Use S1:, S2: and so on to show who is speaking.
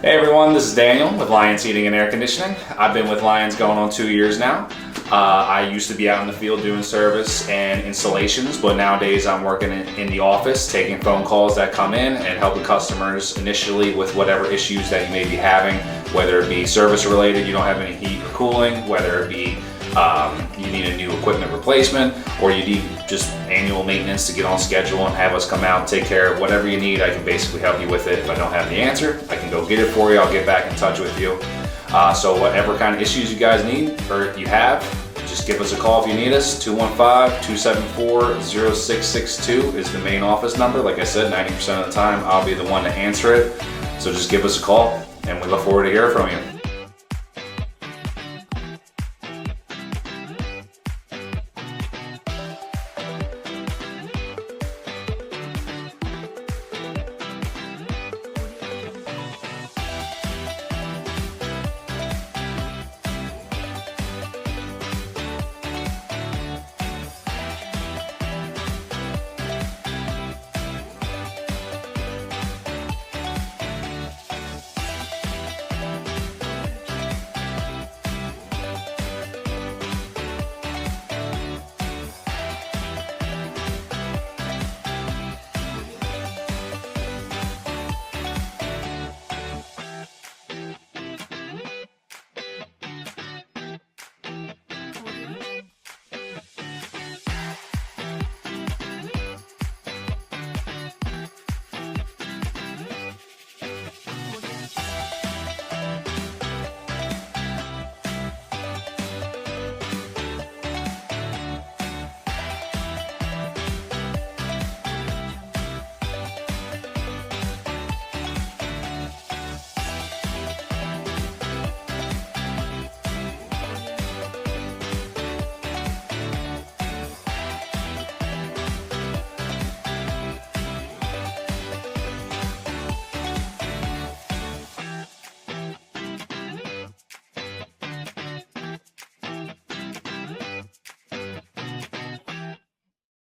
S1: Hey everyone, this is Daniel with Lions Heating and Air Conditioning. I've been with Lions going on 2 years now. I used to be out in the field doing service and installations, but nowadays I'm working in the office, taking phone calls that come in and helping customers initially with whatever issues that you may be having, whether it be service related, you don't have any heat or cooling, whether it be you need a new equipment replacement, or you need just annual maintenance to get on schedule and have us come out and take care of whatever you need. I can basically help you with it. If I don't have the answer, I can go get it for you. I'll get back in touch with you. So whatever kind of issues you guys need or you have, just give us a call if you need us. 215-274-0662 is the main office number. Like I said, 90% of the time I'll be the one to answer it. So just give us a call and we look forward to hearing from you.